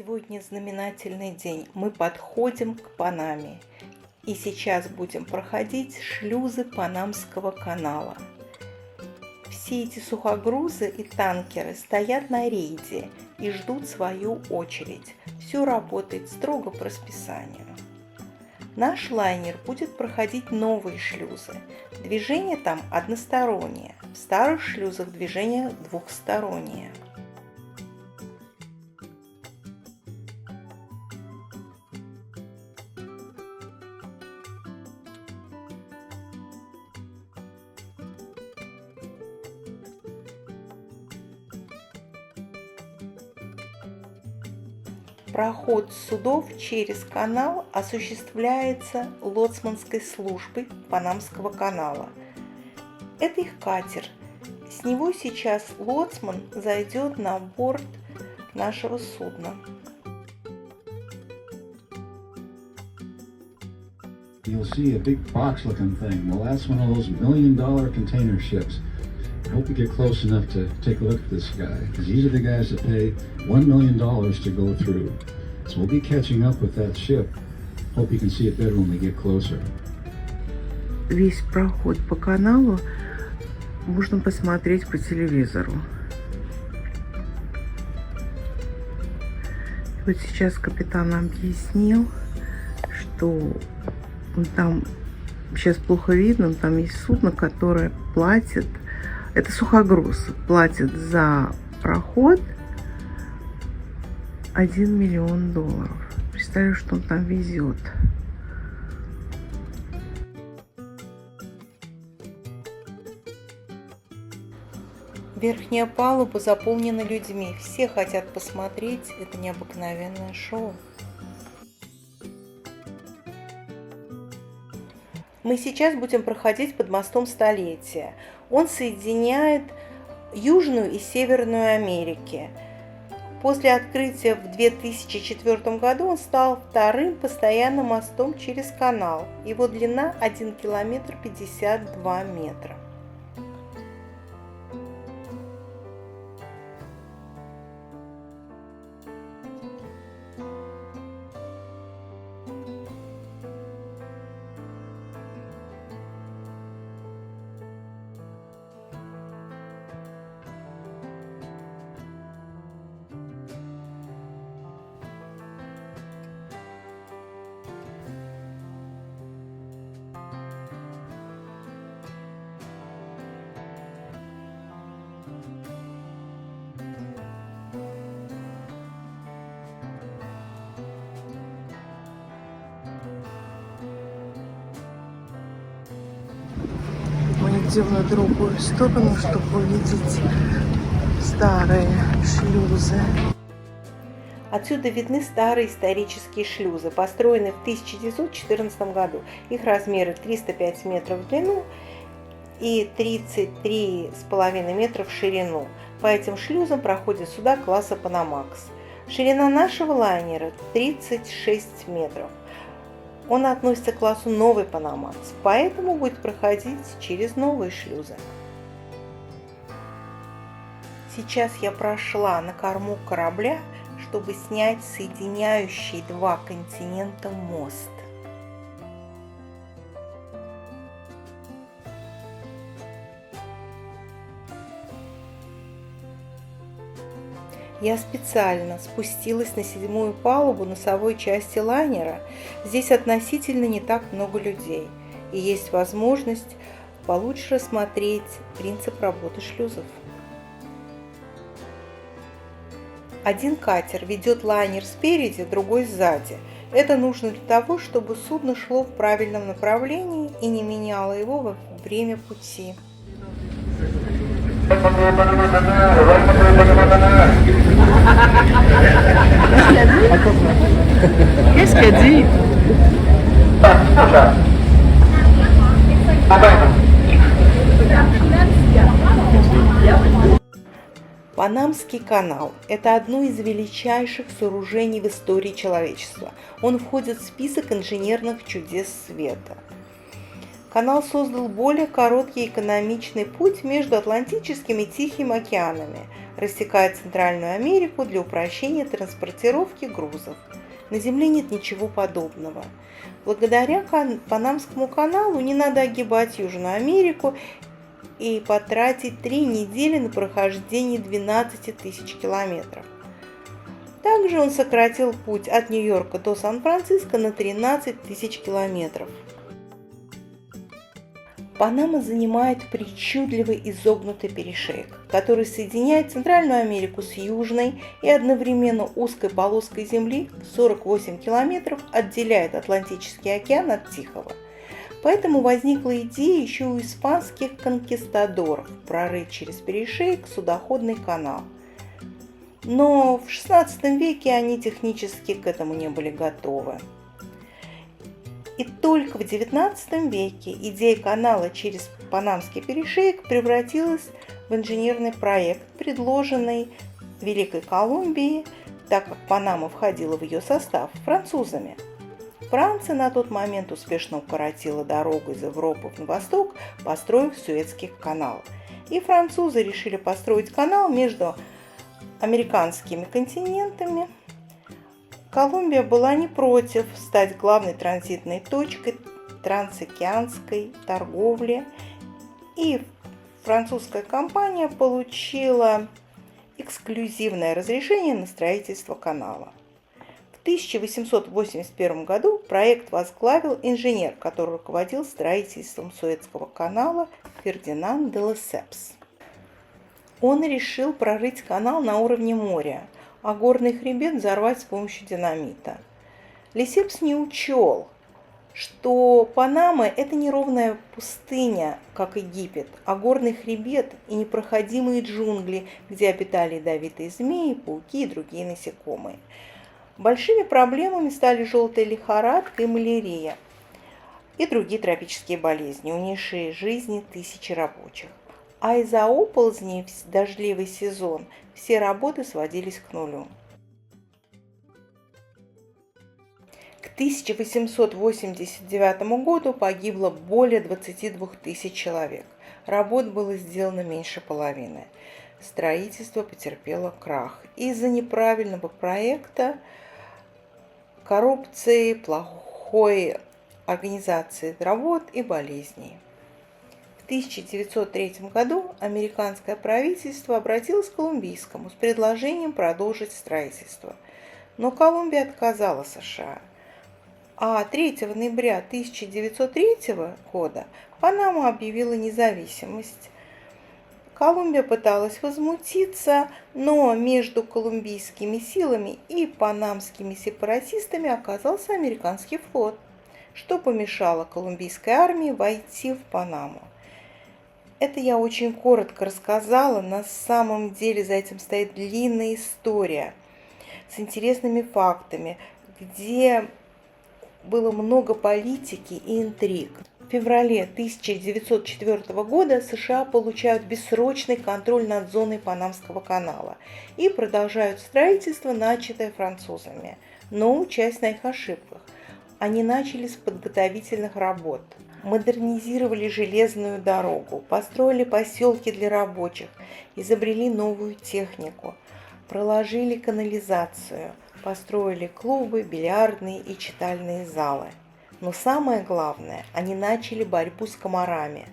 Сегодня знаменательный день. Мы подходим к Панаме. И сейчас будем проходить шлюзы Панамского канала. Все эти сухогрузы и танкеры стоят на рейде и ждут свою очередь. Все работает строго по расписанию. Наш лайнер будет проходить новые шлюзы. Движение там одностороннее. В старых шлюзах движение двухстороннее. Проход судов через канал осуществляется лоцманской службой Панамского канала. Это их катер. С него сейчас лоцман зайдет на борт нашего судна. You'll see a big box-looking thing. Well, that's one of those million-dollar container ships. I hope you get close enough to take a look at this guy, because these are the guys that pay $1 million to go through. So we'll be catching up with that ship. Hope you can see it better when we get closer. Весь проход по каналу можно посмотреть по телевизору. Вот сейчас капитан объяснил, что там сейчас плохо видно, там есть судно, которое платит, это сухогруз, платит за проход $1 миллион. Представляю, что он там везет. Верхняя палуба заполнена людьми. Все хотят посмотреть это необыкновенное шоу. Мы сейчас будем проходить под мостом Столетия. Он соединяет Южную и Северную Америки. После открытия в 2004 году он стал вторым постоянным мостом через канал. Его длина 1 километр 52 метра. Идем на другую сторону, чтобы увидеть старые шлюзы. Отсюда видны старые исторические шлюзы, построенные в 1914 году. Их размеры 305 метров в длину и 33,5 метра в ширину. По этим шлюзам проходят суда класса Panamax. Ширина нашего лайнера 36 метров. Он относится к классу новый Panamax, поэтому будет проходить через новые шлюзы. Сейчас я прошла на корму корабля, чтобы снять соединяющий два континента мост. Я специально спустилась на 7-ю палубу носовой части лайнера. Здесь относительно не так много людей, и есть возможность получше рассмотреть принцип работы шлюзов. Один катер ведет лайнер спереди, другой сзади. Это нужно для того, чтобы судно шло в правильном направлении и не меняло его во время пути. Qu'est-ce qu'elle dit? Панамский канал – это одно из величайших сооружений в истории человечества. Он входит в список инженерных чудес света. Канал создал более короткий экономичный путь между Атлантическим и Тихим океанами, рассекая Центральную Америку для упрощения транспортировки грузов. На Земле нет ничего подобного. Благодаря Панамскому каналу не надо огибать Южную Америку и потратить 3 недели на прохождение 12 тысяч километров. Также он сократил путь от Нью-Йорка до Сан-Франциско на 13 тысяч километров. Панама занимает причудливый изогнутый перешеек, который соединяет Центральную Америку с Южной и одновременно узкой полоской земли в 48 километров отделяет Атлантический океан от Тихого. Поэтому возникла идея еще у испанских конкистадоров прорыть через перешеек судоходный канал. Но в XVI веке они технически к этому не были готовы. И только в XIX веке идея канала через Панамский перешеек превратилась в инженерный проект, предложенный Великой Колумбией, так как Панама входила в ее состав, французами. Франция на тот момент успешно укоротила дорогу из Европы на восток, построив Суэцкий канал. И французы решили построить канал между американскими континентами. Колумбия была не против стать главной транзитной точкой трансокеанской торговли, и французская компания получила эксклюзивное разрешение на строительство канала. В 1881 году проект возглавил инженер, который руководил строительством Суэцкого канала, Фердинанд де Лесепс. Он решил прорыть канал на уровне моря, а горный хребет взорвать с помощью динамита. Лесепс не учел, что Панама – это не ровная пустыня, как Египет, а горный хребет и непроходимые джунгли, где обитали ядовитые змеи, пауки и другие насекомые. Большими проблемами стали желтая лихорадка и малярия, и другие тропические болезни, унесшие жизни тысячи рабочих. А из-за оползней в дождливый сезон все работы сводились к нулю. К 1889 году погибло более 22 тысяч человек. Работ было сделано меньше половины. Строительство потерпело крах из-за неправильного проекта, коррупции, плохой организации работ и болезней. В 1903 году американское правительство обратилось к колумбийскому с предложением продолжить строительство, но Колумбия отказала США. А 3 ноября 1903 года Панама объявила независимость. Колумбия пыталась возмутиться, но между колумбийскими силами и панамскими сепаратистами оказался американский флот, что помешало колумбийской армии войти в Панаму. Это я очень коротко рассказала, на самом деле за этим стоит длинная история с интересными фактами, где было много политики и интриг. В феврале 1904 года США получают бессрочный контроль над зоной Панамского канала и продолжают строительство, начатое французами, но учась на их ошибках. Они начали с подготовительных работ, модернизировали железную дорогу, построили поселки для рабочих, изобрели новую технику, проложили канализацию, построили клубы, бильярдные и читальные залы. Но самое главное, они начали борьбу с комарами.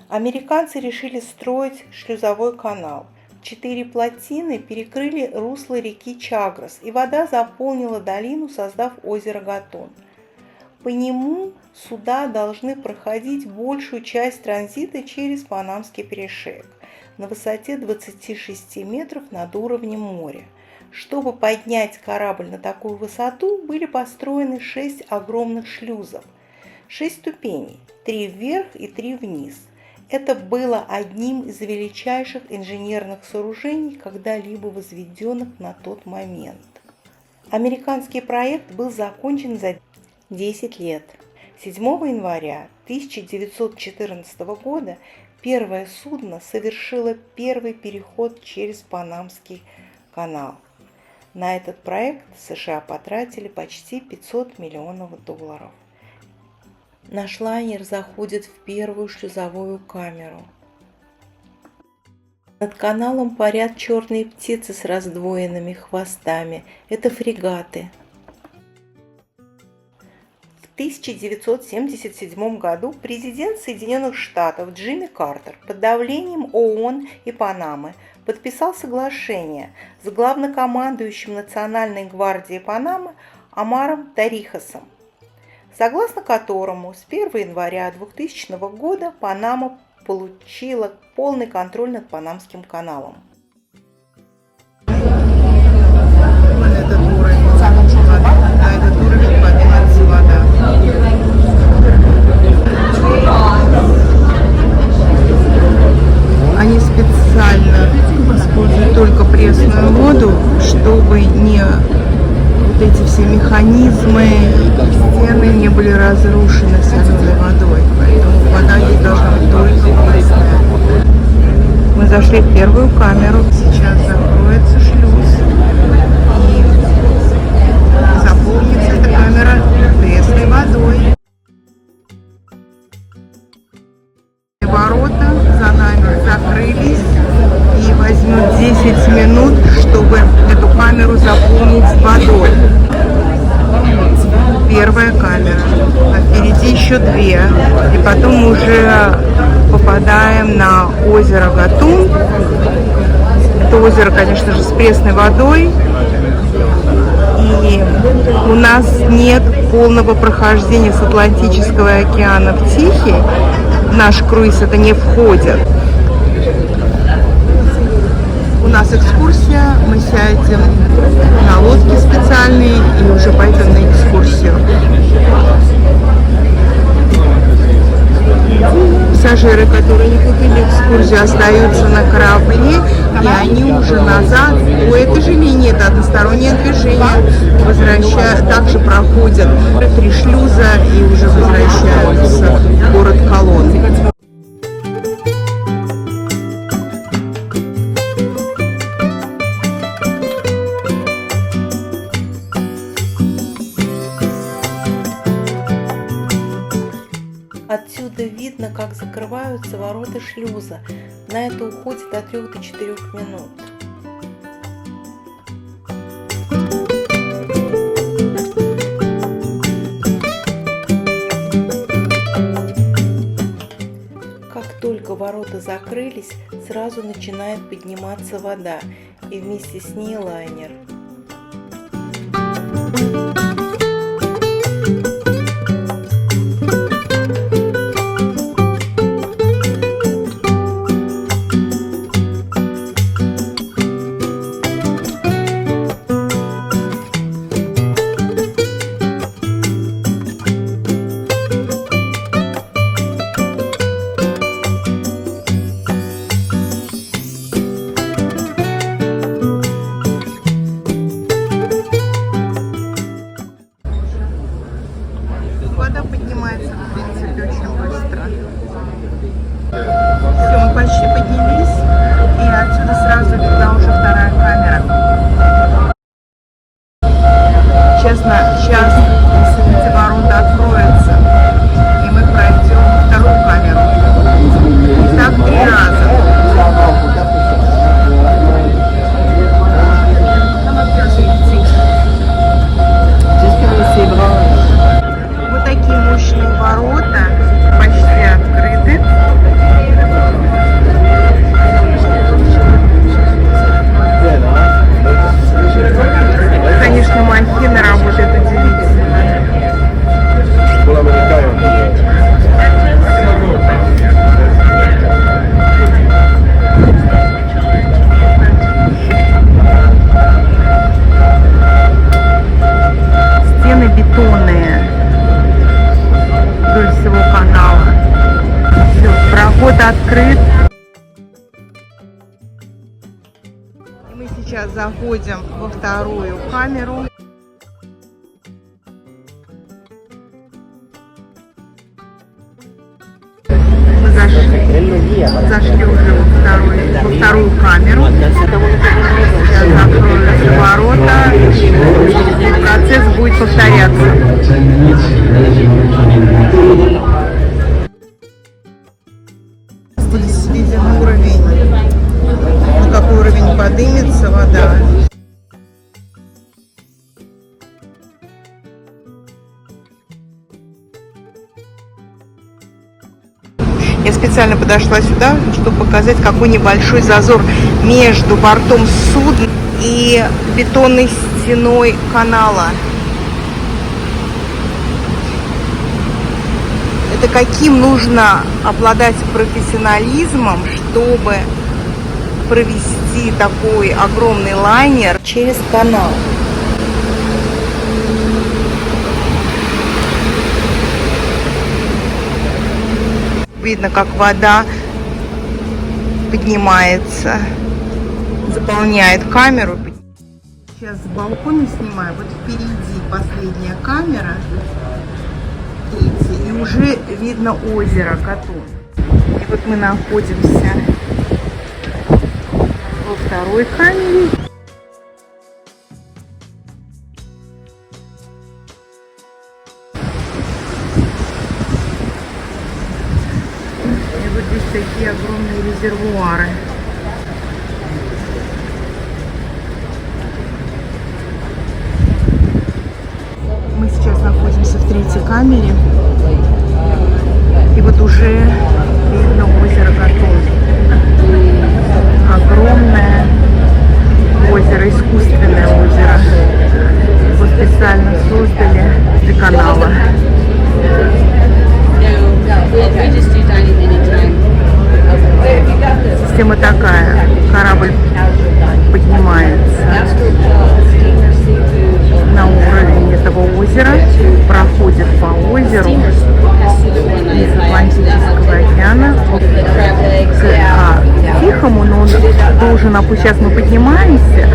Американцы решили строить шлюзовой канал. 4 плотины перекрыли русло реки Чагрос, и вода заполнила долину, создав озеро Гатун. По нему суда должны проходить большую часть транзита через Панамский перешеек на высоте 26 метров над уровнем моря. Чтобы поднять корабль на такую высоту, были построены 6 огромных шлюзов, 6 ступеней, 3 вверх и 3 вниз. Это было одним из величайших инженерных сооружений, когда-либо возведенных на тот момент. Американский проект был закончен за 10 лет. 7 января 1914 года первое судно совершило первый переход через Панамский канал. На этот проект США потратили почти $500 миллионов. Наш лайнер заходит в первую шлюзовую камеру. Над каналом парят черные птицы с раздвоенными хвостами. Это фрегаты. В 1977 году президент Соединенных Штатов Джимми Картер под давлением ООН и Панамы подписал соглашение с главнокомандующим Национальной гвардии Панамы Омаром Торихосом, согласно которому с 1 января 2000 года Панама получила полный контроль над Панамским каналом. На этот уровень поднимается вода. Они специально используют только пресную воду, чтобы не вот эти все механизмы, стены не были разрушены соленой водой. Поэтому вода здесь должна быть только пресная. Мы зашли в первую камеру. Сейчас закроется шлюз и заполнится эта камера пресной водой. Ворота за нами закрылись и возьмет 10 минут, чтобы эту камеру заполнить водой. Первая камера, а впереди еще две, и потом мы уже попадаем на озеро Гатун. Это озеро, конечно же, с пресной водой, и у нас нет полного прохождения с Атлантического океана в Тихий. В наш круиз это не входит. У нас экскурсия, мы сядем на лодки специальные и уже пойдем на экскурсию. Пассажиры, которые не купили экскурсию, остаются на корабле, и они уже назад по этой же линии, это одностороннее движение, также проходят 3 шлюза и уже возвращаются в город Колон. Отсюда видно, как закрываются ворота шлюза. На это уходит от 3 до 4 минут. Как только ворота закрылись, сразу начинает подниматься вода, и вместе с ней лайнер. Вода поднимается, в принципе, очень быстро. Все, мы почти поднялись, и отсюда сразу видна уже вторая камера. Честно, сейчас эти ворота откроются, и мы пройдем вторую камеру. И так 3 раза. Вот такие мощные ворота, почти открыты. Конечно, махина работает удивительно. Стены бетонные вдоль всего канала. Все, проход открыт. И мы сейчас заходим во вторую камеру. Мы зашли. Зашли уже во вторую камеру. Сейчас закроются ворота. Процесс будет повторяться. Здесь виден уровень, на какой уровень поднимется вода. Я специально подошла сюда, чтобы показать, какой небольшой зазор между бортом судна и бетонной стеной канала. Это каким нужно обладать профессионализмом, чтобы провести такой огромный лайнер через канал. Видно, как вода поднимается, заполняет камеру. Сейчас с балкона снимаю. Вот впереди последняя камера. Видите, и уже видно озеро Катун. И вот мы находимся во второй камере. И вот здесь такие огромные резервуары. Мы сейчас находимся в третьей камере. И вот уже видно озеро Катун. Огромное озеро, искусственное озеро. Его специально создали для канала. Система такая. Корабль поднимается на уровень этого озера, проходит по озеру из Атлантического океана к Тихому, но он должен опуститься. Сейчас мы поднимаемся,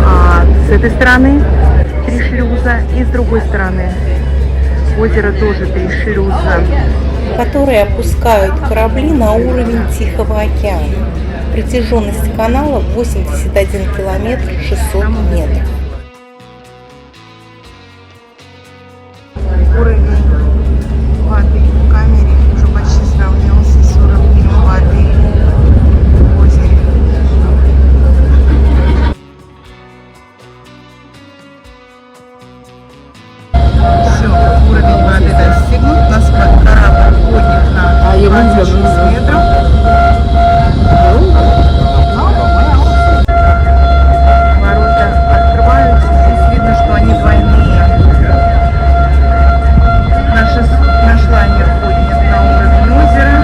а с этой стороны 3 шлюза и с другой стороны озера тоже 3 шлюза, которые опускают корабли на уровень Тихого океана. Протяженность канала 81 километр 600 метров. Уровень воды в камере уже почти сравнялся с уровнем воды в озере. Все, уровень воды достигнут. У нас корабль поднят на 26 метров. Ворота открываются. Здесь видно, что они двойные. Наш лайнер поднят на уровень озера.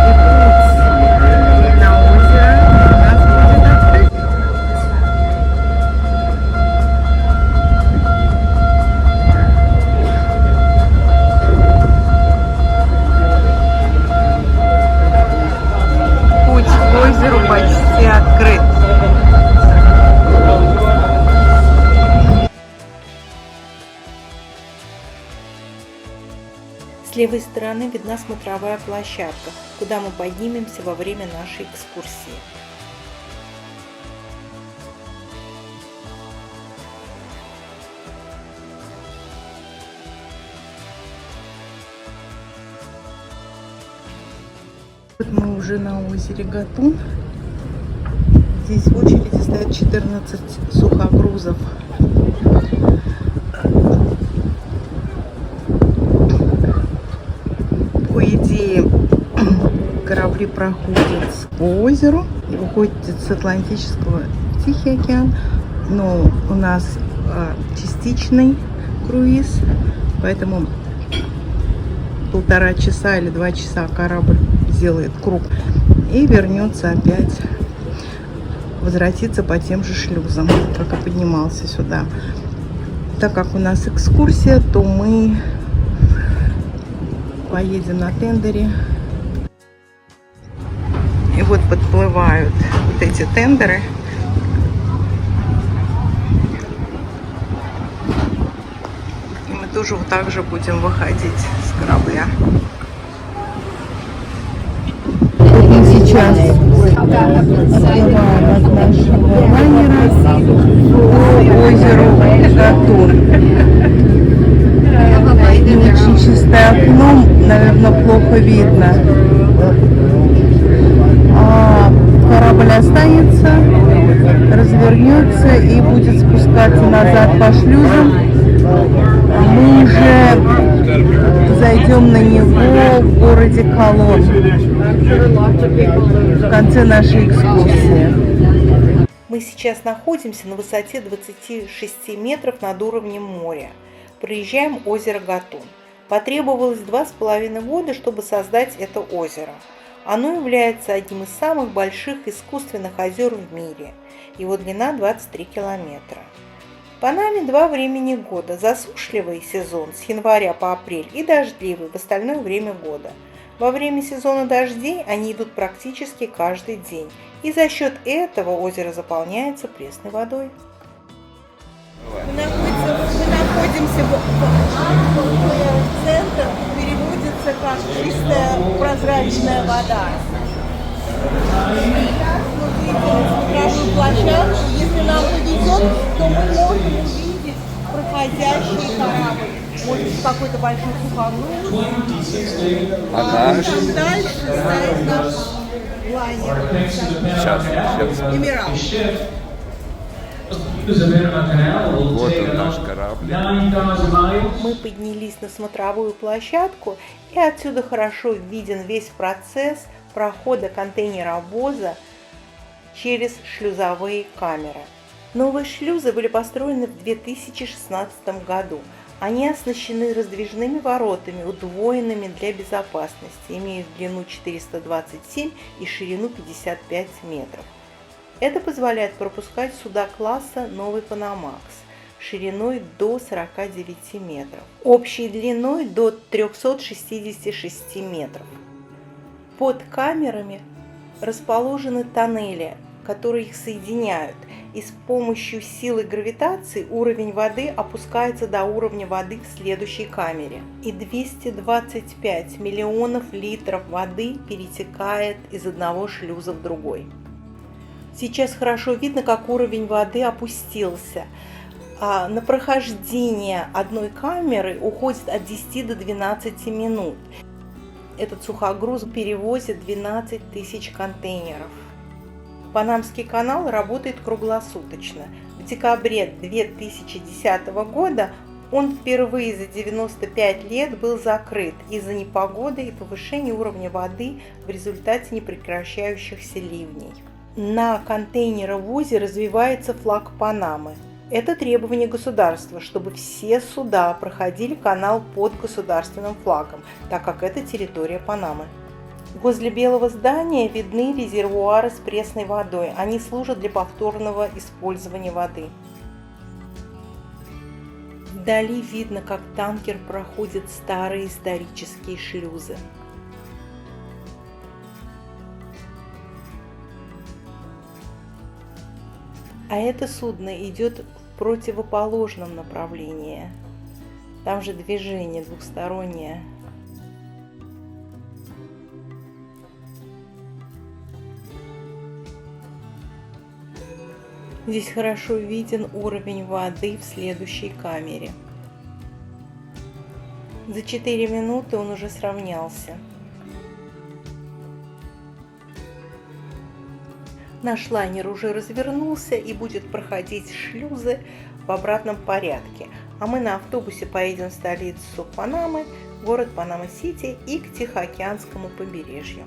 И путь на озеро у нас будет открыт. Путь к озеру почти открыт. С левой стороны видна смотровая площадка, куда мы поднимемся во время нашей экскурсии. Вот мы уже на озере Гатун. Здесь в очереди стоят 14 сухогрузов. По идее, корабли проходят по озеру и выходят с Атлантического в Тихий океан. Но у нас частичный круиз, поэтому 1,5 часа или 2 часа корабль сделает круг и вернется опять, возвратится по тем же шлюзам, как и поднимался сюда. Так как у нас экскурсия, то мы поедем на тендере. И вот подплывают вот эти тендеры. И мы тоже вот так же будем выходить с корабля. Отплываем от нашего лайнера по озеру Гатун. Не очень чистое окно, наверное, плохо видно. Корабль останется, развернется и будет спускаться назад по шлюзам. Мы уже зайдем на него в городе Колон в конце нашей экскурсии. Мы сейчас находимся на высоте 26 метров над уровнем моря. Проезжаем озеро Гатун. Потребовалось 2,5 года, чтобы создать это озеро. Оно является одним из самых больших искусственных озер в мире. Его длина 23 километра. В Панаме два времени года: засушливый сезон с января по апрель и дождливый в остальное время года. Во время сезона дождей они идут практически каждый день, и за счет этого озеро заполняется пресной водой. Мы находимся в центре, переводится как чистая прозрачная вода. Сейчас мы видим смотровую площадку. Если нам повезет, то мы можем увидеть проходящий корабль. Может быть, какой-то большой сухогруз. Там дальше стоит наш лайнер. Сейчас. Эмирал. Вот он, наш корабль. Мы поднялись на смотровую площадку, и отсюда хорошо виден весь процесс прохода контейнеровоза через шлюзовые камеры. Новые шлюзы были построены в 2016 году. Они оснащены раздвижными воротами, удвоенными для безопасности, имеют длину 427 и ширину 55 метров. Это позволяет пропускать суда класса «Новый Панамакс» шириной до 49 метров, общей длиной до 366 метров. Под камерами расположены тоннели, которые их соединяют, и с помощью силы гравитации уровень воды опускается до уровня воды в следующей камере. И 225 миллионов литров воды перетекает из одного шлюза в другой. Сейчас хорошо видно, как уровень воды опустился. На прохождение одной камеры уходит от 10 до 12 минут. Этот сухогруз перевозит 12 тысяч контейнеров. Панамский канал работает круглосуточно. В декабре 2010 года он впервые за 95 лет был закрыт из-за непогоды и повышения уровня воды в результате непрекращающихся ливней. На контейнеровозе развивается флаг Панамы. Это требование государства, чтобы все суда проходили канал под государственным флагом, так как это территория Панамы. Возле белого здания видны резервуары с пресной водой. Они служат для повторного использования воды. Вдали видно, как танкер проходит старые исторические шлюзы. А это судно идет в противоположном направлении. Там же движение двухстороннее. Здесь хорошо виден уровень воды в следующей камере. За 4 минуты он уже сравнялся. Наш лайнер уже развернулся и будет проходить шлюзы в обратном порядке. А мы на автобусе поедем в столицу Панамы, город Панама-Сити и к Тихоокеанскому побережью.